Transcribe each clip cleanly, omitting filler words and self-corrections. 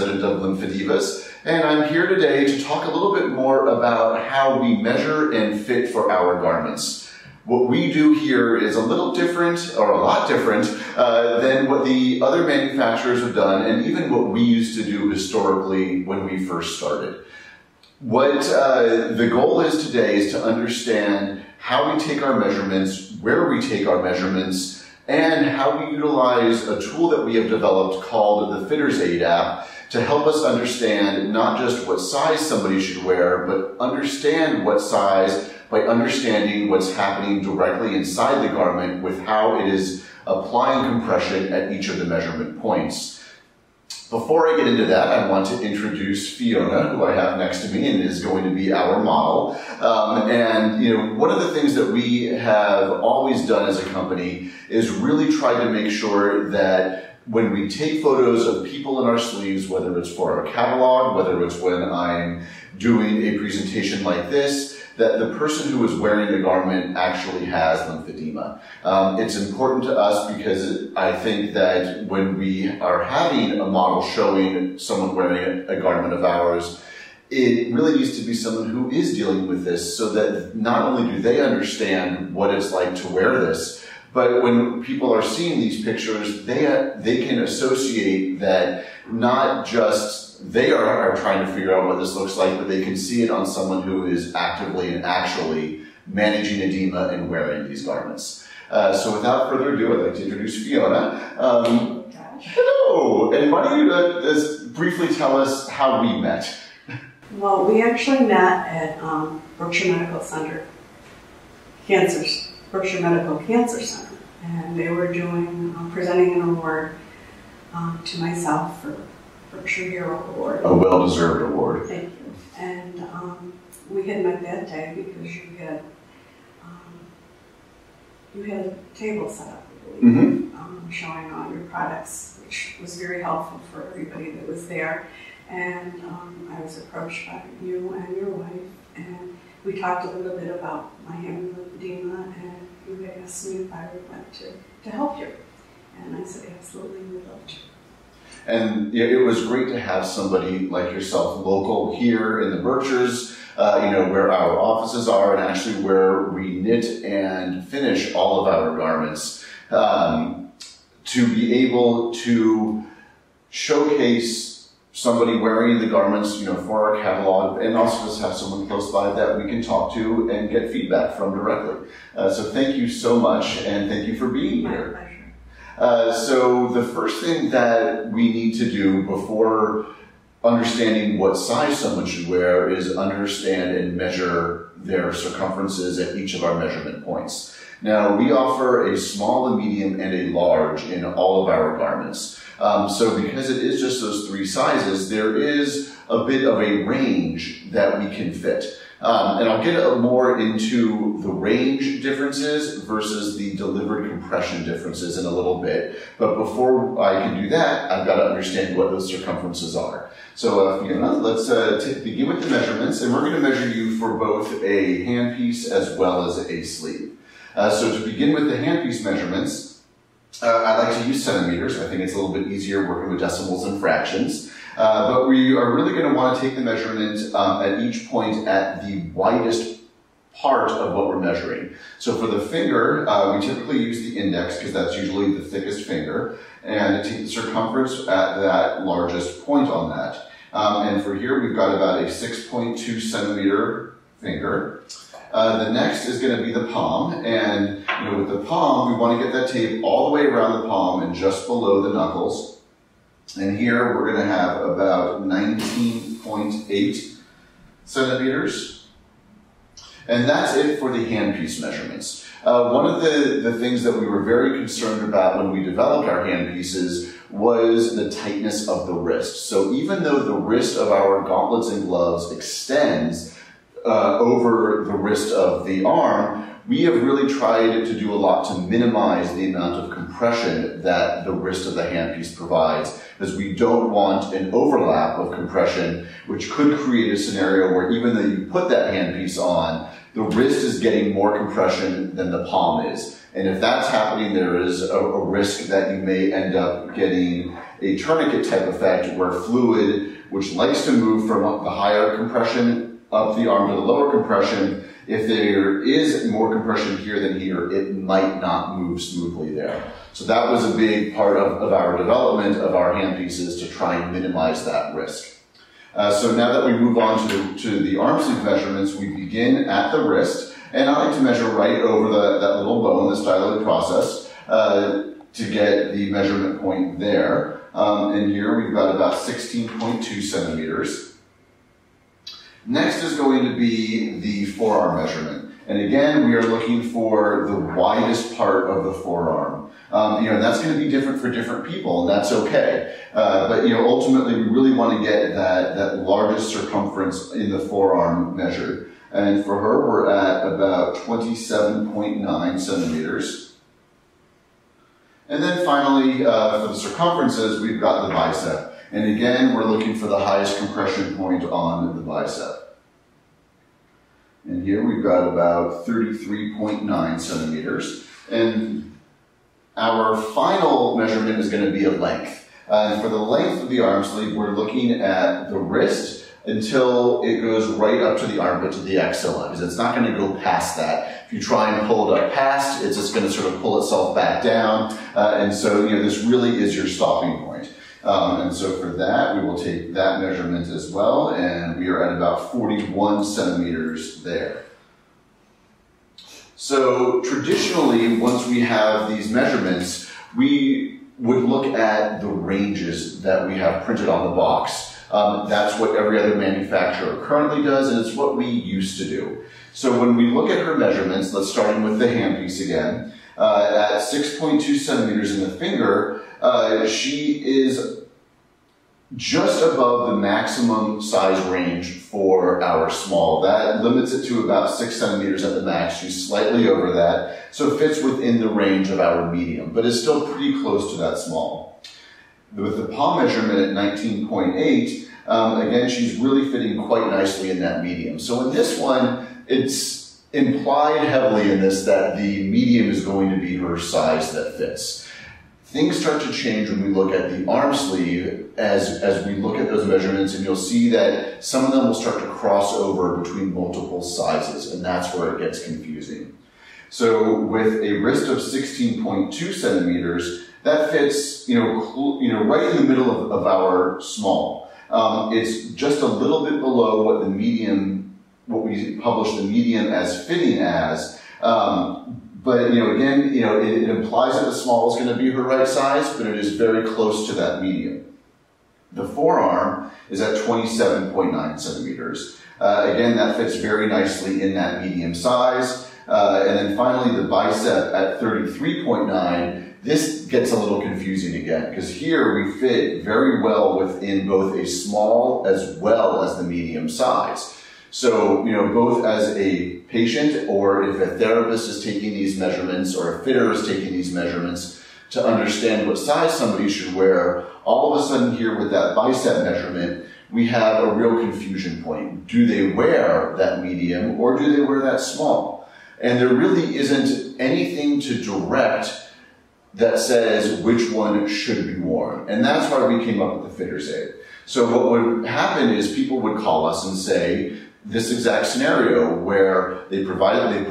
president of Lymphedivas, and I'm here today to talk a little bit more about how we measure and fit for our garments. What we do here is a little different, or a lot different, than what the other manufacturers have done, and even what we used to do historically when we first started. What the goal is today is to understand how we take our measurements, where we take our measurements, and how we utilize a tool that we have developed called the Fitter's Aid app to help us understand not just what size somebody should wear, but understand what size by understanding what's happening directly inside the garment with how it is applying compression at each of the measurement points. Before I get into that, I want to introduce Fiona, who I have next to me and is going to be our model. One of the things that we have always done as a company is really try to make sure that when we take photos of people in our sleeves, whether it's for our catalog, whether it's when I'm doing a presentation like this, that the person who is wearing the garment actually has lymphedema. It's important to us because I think that when we are having a model showing someone wearing a garment of ours, it really needs to be someone who is dealing with this so that not only do they understand what it's like to wear this, but when people are seeing these pictures, they can associate that not just they are trying to figure out what this looks like, but they can see it on someone who is actively and actually managing edema and wearing these garments. So without further ado, I'd like to introduce Fiona. Hello, and why don't you just briefly tell us how we met? Well, we actually met at Berkshire Medical Center, Berkshire Medical Cancer Center, and they were doing, presenting an award to myself for Berkshire Hero Award. A well-deserved award. Thank you. And we had met that day because you had a table set up, I believe, showing all your products, which was very helpful for everybody that was there. And I was approached by you and your wife, and we talked a little bit about my having lymphedema, and you had asked me if I would like to help you. And I said, absolutely, we'd love to. And it was great to have somebody like yourself local here in the Berkshires, where our offices are and actually where we knit and finish all of our garments, to be able to showcase somebody wearing the garments, for our catalog, and also just have someone close by that we can talk to and get feedback from directly. So thank you so much, and thank you for being here. So the first thing that we need to do before understanding what size someone should wear is understand and measure their circumferences at each of our measurement points. Now, we offer a small, a medium, and a large in all of our garments. So because it is just those three sizes, there is a bit of a range that we can fit. And I'll get more into the range differences versus the delivered compression differences in a little bit. But before I can do that, I've got to understand what those circumferences are. So Fiona, let's begin with the measurements, and we're going to measure you for both a handpiece as well as a sleeve. So to begin with the handpiece measurements, I like to use centimeters. I think it's a little bit easier working with decimals and fractions. But we are really going to want to take the measurement at each point at the widest part of what we're measuring. So for the finger, we typically use the index because that's usually the thickest finger, and take the circumference at that largest point on that. And for here, we've got about a 6.2 centimeter finger. The next is going to be the palm, and with the palm, we want to get that tape all the way around the palm and just below the knuckles. And here we're going to have about 19.8 centimeters. And that's it for the handpiece measurements. One of the things that we were very concerned about when we developed our handpieces was the tightness of the wrist. So even though the wrist of our gauntlets and gloves extends over the wrist of the arm, we have really tried to do a lot to minimize the amount of compression that the wrist of the handpiece provides, as we don't want an overlap of compression, which could create a scenario where even though you put that handpiece on, the wrist is getting more compression than the palm is. And if that's happening, there is a risk that you may end up getting a tourniquet type effect where fluid, which likes to move from the higher compression up the arm to the lower compression, if there is more compression here than here, it might not move smoothly there. So that was a big part of our development of our handpieces to try and minimize that risk. So now that we move on to the arm sleeve measurements, we begin at the wrist, and I like to measure right over that little bone, the styloid process, to get the measurement point there. And here we've got about 16.2 centimeters. Next is going to be the forearm measurement. And again, we are looking for the widest part of the forearm. That's going to be different for different people, and that's okay. But ultimately, we really want to get that largest circumference in the forearm measured. And for her, we're at about 27.9 centimeters. And then finally, for the circumferences, we've got the bicep. And again, we're looking for the highest compression point on the bicep. And here we've got about 33.9 centimeters. And our final measurement is going to be a length. And for the length of the arm sleeve, we're looking at the wrist until it goes right up to the armpit, to the axilla, because it's not going to go past that. If you try and pull it up past, it's just going to sort of pull itself back down. And so, this really is your stopping point. And so for that, we will take that measurement as well, and we are at about 41 centimeters there. So traditionally, once we have these measurements, we would look at the ranges that we have printed on the box. That's what every other manufacturer currently does, and it's what we used to do. So when we look at her measurements, let's start with the handpiece again. At 6.2 centimeters in the finger, she is just above the maximum size range for our small. That limits it to about 6 centimeters at the max. She's slightly over that, so it fits within the range of our medium, but is still pretty close to that small. With the palm measurement at 19.8, again, she's really fitting quite nicely in that medium. So in this one, it's implied heavily in this that the medium is going to be her size that fits. Things start to change when we look at the arm sleeve as we look at those measurements, and you'll see that some of them will start to cross over between multiple sizes, and that's where it gets confusing. So with a wrist of 16.2 centimeters, that fits, right in the middle of our small. It's just a little bit below what the medium, what we published the medium as fitting as. But, again, it implies that the small is going to be her right size, but it is very close to that medium. The forearm is at 27.9 centimeters. Again, that fits very nicely in that medium size. And then finally, the bicep at 33.9. This gets a little confusing again, because here we fit very well within both a small as well as the medium size. So, both as a patient, or if a therapist is taking these measurements, or a fitter is taking these measurements to understand what size somebody should wear, all of a sudden here with that bicep measurement, we have a real confusion point. Do they wear that medium, or do they wear that small? And there really isn't anything to direct that says which one should be worn. And that's why we came up with the fitter's aid. So what would happen is people would call us and say, this exact scenario where they put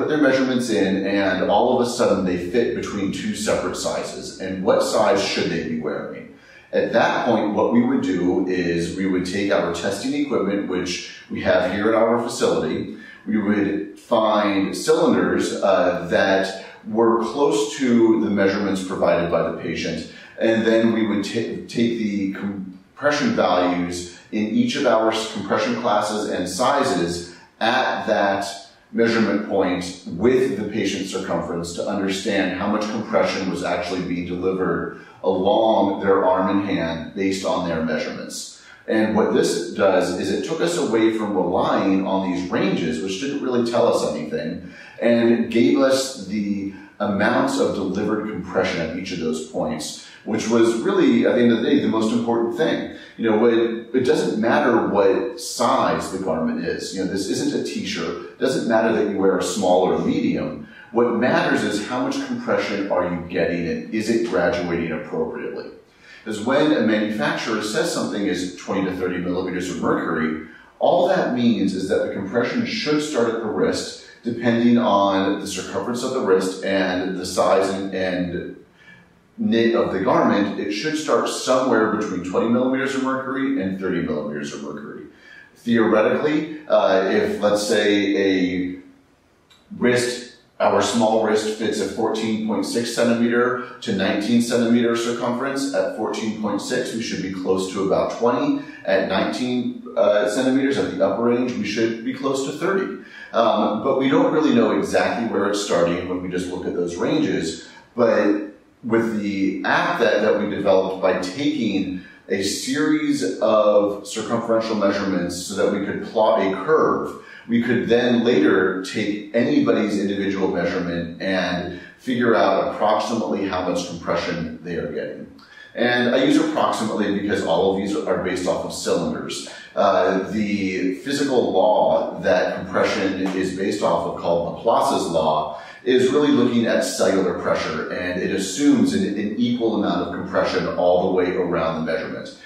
their measurements in, and all of a sudden they fit between two separate sizes. And what size should they be wearing? At that point, what we would do is we would take our testing equipment, which we have here at our facility. We would find cylinders that were close to the measurements provided by the patient. And then we would take the compression values in each of our compression classes and sizes at that measurement point with the patient's circumference to understand how much compression was actually being delivered along their arm and hand based on their measurements. And what this does is it took us away from relying on these ranges, which didn't really tell us anything, and gave us the amounts of delivered compression at each of those points, which was really, at the end of the day, the most important thing. It doesn't matter what size the garment is. This isn't a t-shirt. It doesn't matter that you wear a small or medium. What matters is how much compression are you getting, and is it graduating appropriately? Because when a manufacturer says something is 20 to 30 millimeters of mercury, all that means is that the compression should start at the wrist, depending on the circumference of the wrist and the size and knit of the garment. It should start somewhere between 20 millimeters of mercury and 30 millimeters of mercury. Theoretically, if let's say our small wrist fits a 14.6 centimeter to 19 centimeter circumference, at 14.6 we should be close to about 20. At 19 centimeters at the upper range, we should be close to 30. But we don't really know exactly where it's starting when we just look at those ranges. But with the app that we developed, by taking a series of circumferential measurements so that we could plot a curve, we could then later take anybody's individual measurement and figure out approximately how much compression they are getting. And I use approximately because all of these are based off of cylinders. The physical law that compression is based off of, called Laplace's law, is really looking at cellular pressure, and it assumes an equal amount of compression all the way around the measurement.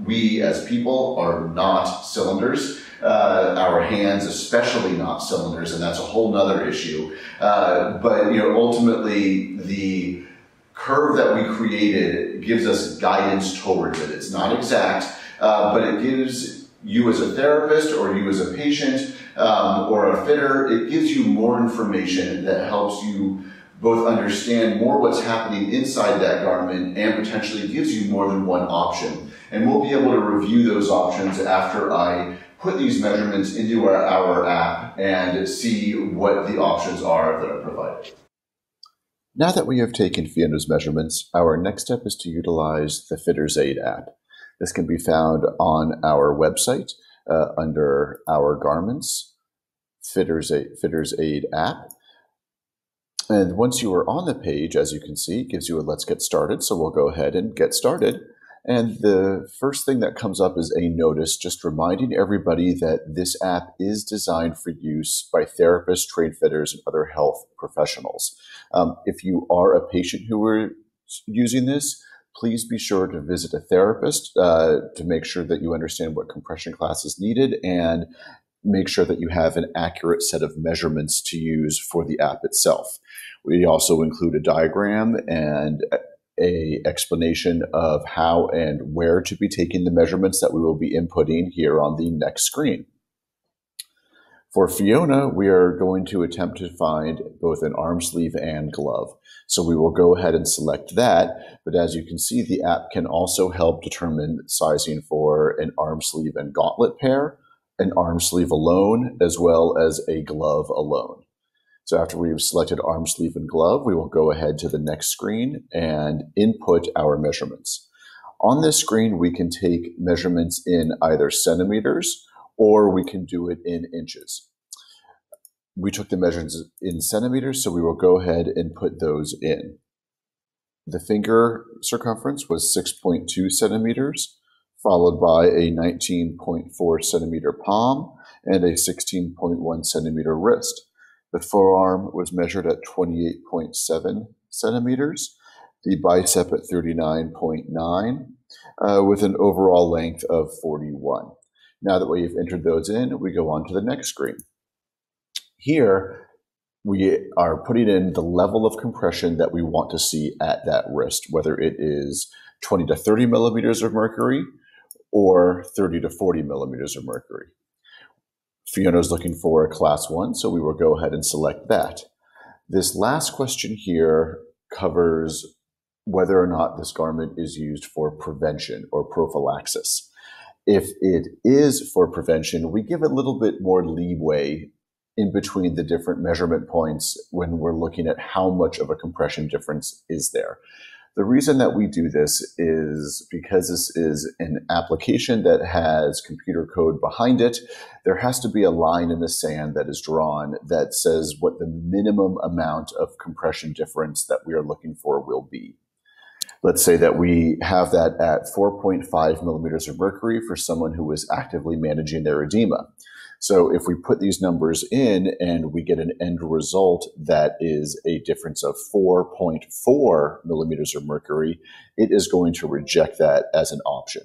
We as people are not cylinders. Our hands especially not cylinders, and that's a whole nother issue. But ultimately the curve that we created gives us guidance towards it. It's not exact, but it gives you as a therapist or you as a patient or a fitter, it gives you more information that helps you both understand more what's happening inside that garment and potentially gives you more than one option. And we'll be able to review those options after I put these measurements into our app and see what the options are that are provided. Now that we have taken Fiona's measurements, our next step is to utilize the Fitter's Aid app. This can be found on our website under Our Garments, Fitter's Aid app. And once you are on the page, as you can see, it gives you a Let's Get Started. So we'll go ahead and get started. And the first thing that comes up is a notice just reminding everybody that this app is designed for use by therapists, trained fitters, and other health professionals. If you are a patient who are using this, please be sure to visit a therapist to make sure that you understand what compression class is needed and make sure that you have an accurate set of measurements to use for the app itself. We also include a diagram and a explanation of how and where to be taking the measurements that we will be inputting here on the next screen. For Fiona, we are going to attempt to find both an arm sleeve and glove. So we will go ahead and select that, but as you can see, the app can also help determine sizing for an arm sleeve and gauntlet pair, an arm sleeve alone, as well as a glove alone. So after we've selected arm sleeve and glove, we will go ahead to the next screen and input our measurements. On this screen, we can take measurements in either centimeters or we can do it in inches. We took the measurements in centimeters, so we will go ahead and put those in. The finger circumference was 6.2 centimeters, followed by a 19.4 centimeter palm and a 16.1 centimeter wrist. The forearm was measured at 28.7 centimeters, the bicep at 39.9, with an overall length of 41. Now that we've entered those in, we go on to the next screen. Here, we are putting in the level of compression that we want to see at that wrist, whether it is 20 to 30 millimeters of mercury or 30 to 40 millimeters of mercury. Fiona is looking for a class 1, so we will go ahead and select that. This last question here covers whether or not this garment is used for prevention or prophylaxis. If it is for prevention, we give a little bit more leeway in between the different measurement points when we're looking at how much of a compression difference is there. The reason that we do this is because this is an application that has computer code behind it. There has to be a line in the sand that is drawn that says what the minimum amount of compression difference that we are looking for will be. Let's say that we have that at 4.5 millimeters of mercury for someone who is actively managing their edema. So if we put these numbers in and we get an end result that is a difference of 4.4 millimeters of mercury, it is going to reject that as an option.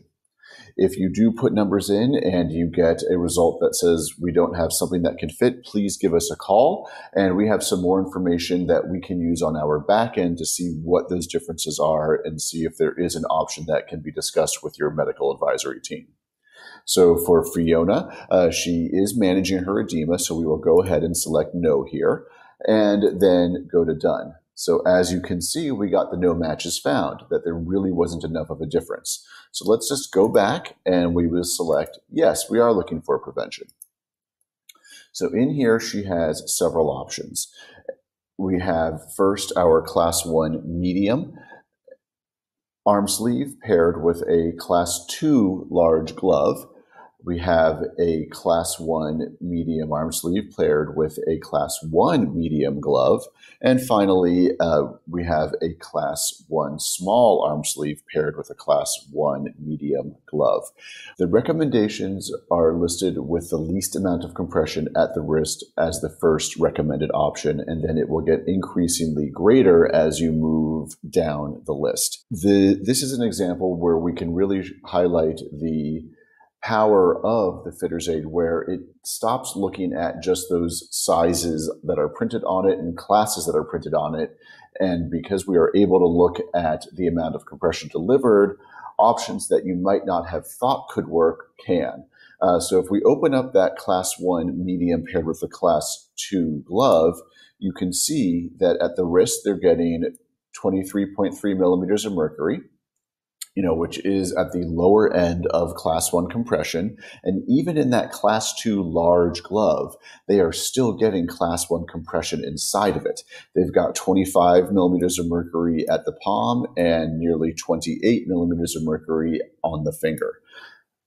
If you do put numbers in and you get a result that says we don't have something that can fit, please give us a call. And we have some more information that we can use on our back end to see what those differences are and see if there is an option that can be discussed with your medical advisory team. So for Fiona, she is managing her edema, so we will go ahead and select no here and then go to done. So as you can see, we got the no matches found, that there really wasn't enough of a difference. So let's just go back and we will select, yes, we are looking for prevention. So in here, she has several options. We have first our class 1 medium arm sleeve paired with a class 2 large glove. We have a class 1 medium arm sleeve paired with a class 1 medium glove. And finally, we have a class 1 small arm sleeve paired with a class 1 medium glove. The recommendations are listed with the least amount of compression at the wrist as the first recommended option, and then it will get increasingly greater as you move down the list. This is an example where we can really highlight the power of the fitter's aid, where it stops looking at just those sizes that are printed on it and classes that are printed on it. And because we are able to look at the amount of compression delivered, options that you might not have thought could work can. So if we open up that class 1 medium paired with the class 2 glove, you can see that at the wrist, they're getting 23.3 millimeters of mercury, which is at the lower end of class 1 compression. And even in that class 2 large glove, they are still getting class 1 compression inside of it. They've got 25 millimeters of mercury at the palm and nearly 28 millimeters of mercury on the finger.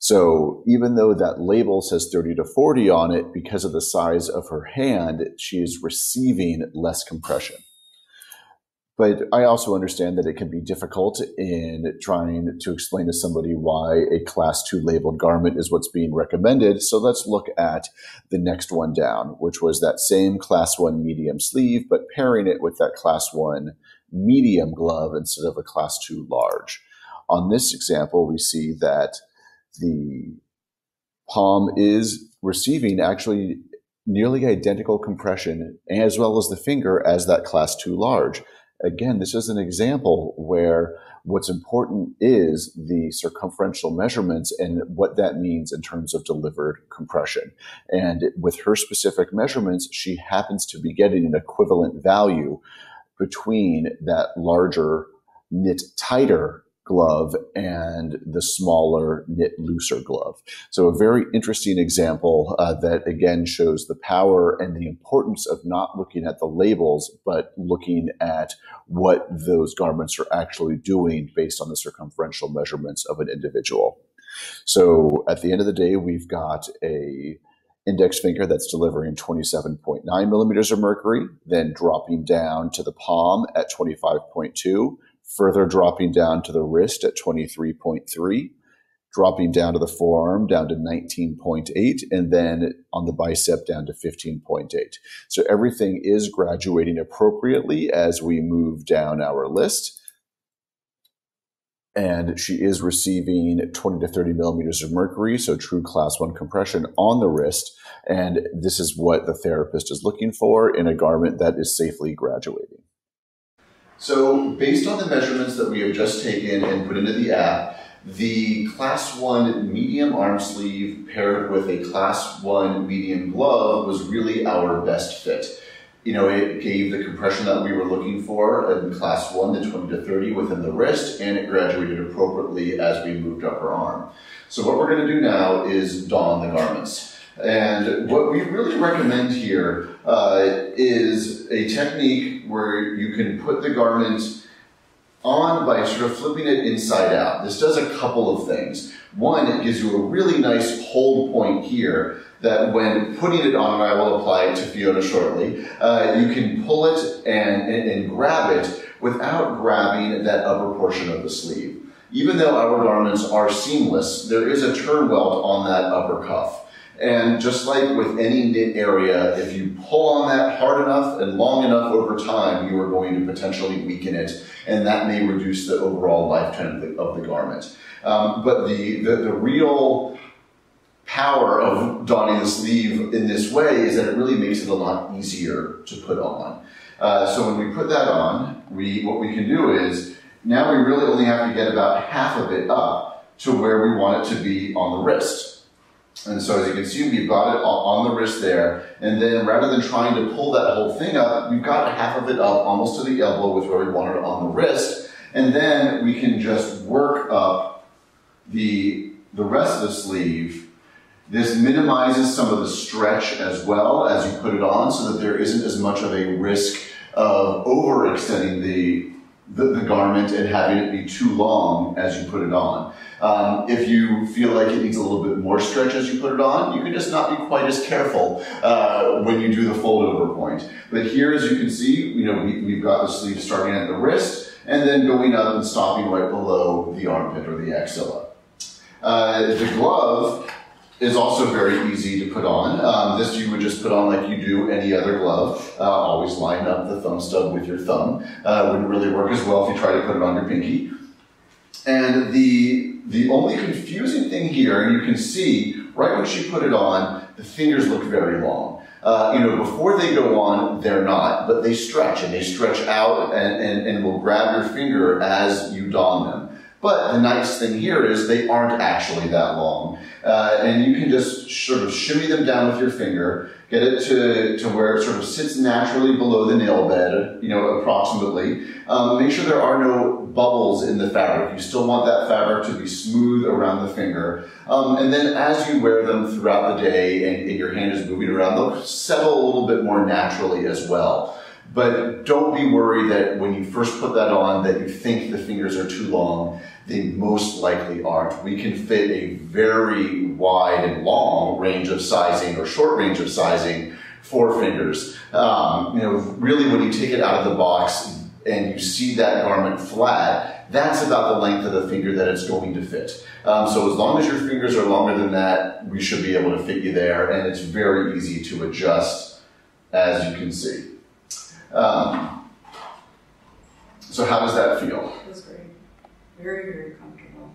So even though that label says 30 to 40 on it, because of the size of her hand, she is receiving less compression. But I also understand that it can be difficult in trying to explain to somebody why a class 2 labeled garment is what's being recommended. So let's look at the next one down, which was that same class 1 medium sleeve, but pairing it with that class 1 medium glove instead of a class 2 large. On this example, we see that the palm is receiving actually nearly identical compression, as well as the finger, as that class 2 large. Again, this is an example where what's important is the circumferential measurements and what that means in terms of delivered compression. And with her specific measurements, she happens to be getting an equivalent value between that larger, knit tighter glove and the smaller, knit looser glove. So a very interesting example that again shows the power and the importance of not looking at the labels, but looking at what those garments are actually doing based on the circumferential measurements of an individual. So at the end of the day, we've got a index finger that's delivering 27.9 millimeters of mercury, then dropping down to the palm at 25.2, further dropping down to the wrist at 23.3, dropping down to the forearm down to 19.8, and then on the bicep down to 15.8. So everything is graduating appropriately as we move down our list. And she is receiving 20 to 30 millimeters of mercury, so true class 1 compression on the wrist. And this is what the therapist is looking for in a garment that is safely graduating. So based on the measurements that we have just taken and put into the app, the class 1 medium arm sleeve paired with a class 1 medium glove was really our best fit. It gave the compression that we were looking for in class 1, the 20 to 30 within the wrist, and it graduated appropriately as we moved up her arm. So what we're going to do now is don the garments. And what we really recommend here is a technique where you can put the garment on by sort of flipping it inside out. This does a couple of things. One, it gives you a really nice hold point here that when putting it on, and I will apply it to Fiona shortly, you can pull it and grab it without grabbing that upper portion of the sleeve. Even though our garments are seamless, there is a turn welt on that upper cuff. And just like with any knit area, if you pull on that hard enough and long enough over time, you are going to potentially weaken it, and that may reduce the overall lifetime of the garment. But the real power of donning the sleeve in this way is that it really makes it a lot easier to put on. So when we put that on, what we can do is, now we really only have to get about half of it up to where we want it to be on the wrist. And so as you can see, we've got it on the wrist there, and then rather than trying to pull that whole thing up, we've got half of it up almost to the elbow with where we want it on the wrist, and then we can just work up the rest of the sleeve. This minimizes some of the stretch as well as you put it on, so that there isn't as much of a risk of overextending the garment and having it be too long as you put it on. If you feel like it needs a little bit more stretch as you put it on, you can just not be quite as careful when you do the fold over point. But here, as you can see, we've got the sleeve starting at the wrist and then going up and stopping right below the armpit or the axilla. The glove is also very easy to put on. This you would just put on like you do any other glove. Always line up the thumb stud with your thumb. Wouldn't really work as well if you try to put it on your pinky. And the only confusing thing here, and you can see right when she put it on, the fingers look very long. Before they go on, they're not, but they stretch, and they stretch out and will grab your finger as you don them. But the nice thing here is they aren't actually that long. And you can just sort of shimmy them down with your finger, get it to where it sort of sits naturally below the nail bed, approximately. Make sure there are no bubbles in the fabric. You still want that fabric to be smooth around the finger. And then as you wear them throughout the day and your hand is moving around, they'll settle a little bit more naturally as well. But don't be worried that when you first put that on that you think the fingers are too long. They most likely aren't. We can fit a very wide and long range of sizing or short range of sizing for fingers. Really when you take it out of the box and you see that garment flat, that's about the length of the finger that it's going to fit. So as long as your fingers are longer than that, we should be able to fit you there, and it's very easy to adjust, as you can see. So how does that feel? It was great. Very, very comfortable.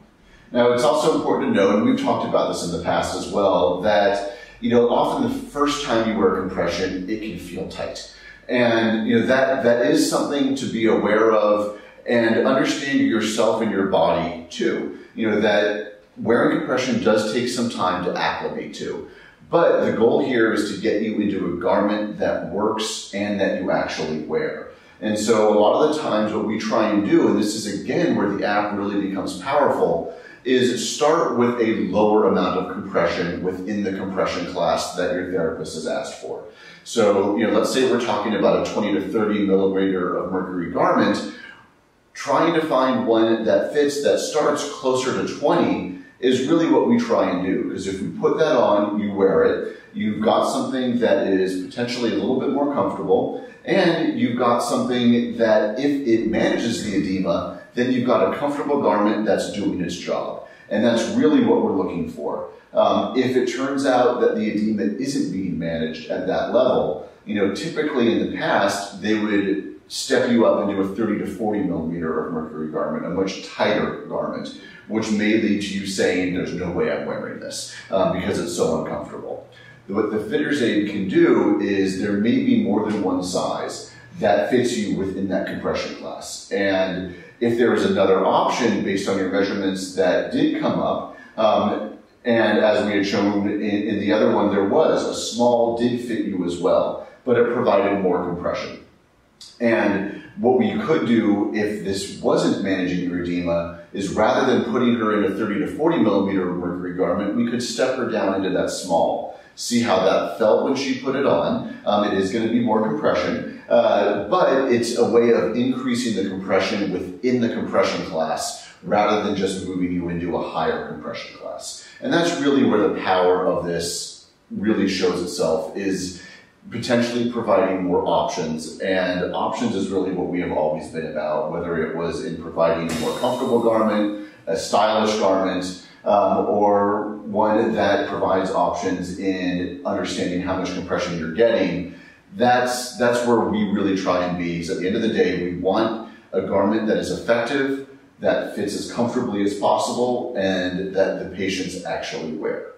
Now, it's also important to know, and we've talked about this in the past as well, that often the first time you wear compression, it can feel tight. And that is something to be aware of and understand yourself and your body too. That wearing compression does take some time to acclimate to. But the goal here is to get you into a garment that works and that you actually wear. And so a lot of the times what we try and do, and this is again where the app really becomes powerful, is start with a lower amount of compression within the compression class that your therapist has asked for. So, let's say we're talking about a 20 to 30 millimeter of mercury garment. Trying to find one that fits, that starts closer to 20, is really what we try and do. Because if you put that on, you wear it, you've got something that is potentially a little bit more comfortable, and you've got something that, if it manages the edema, then you've got a comfortable garment that's doing its job. And that's really what we're looking for. If it turns out that the edema isn't being managed at that level, typically in the past, they would step you up into a 30 to 40 millimeter of mercury garment, a much tighter garment, which may lead to you saying, there's no way I'm wearing this because it's so uncomfortable. What the fitter's aid can do is there may be more than one size that fits you within that compression class. And if there is another option based on your measurements that did come up, and as we had shown in the other one, there was a small did fit you as well, but it provided more compression. And what we could do if this wasn't managing your edema is, rather than putting her in a 30 to 40 millimeter mercury garment, we could step her down into that small. See how that felt when she put it on. It is going to be more compression, but it's a way of increasing the compression within the compression class rather than just moving you into a higher compression class. And that's really where the power of this really shows itself, is potentially providing more options. And options is really what we have always been about, whether it was in providing a more comfortable garment, a stylish garment, or one that provides options in understanding how much compression you're getting. That's where we really try and be. So at the end of the day, we want a garment that is effective, that fits as comfortably as possible, and that the patients actually wear.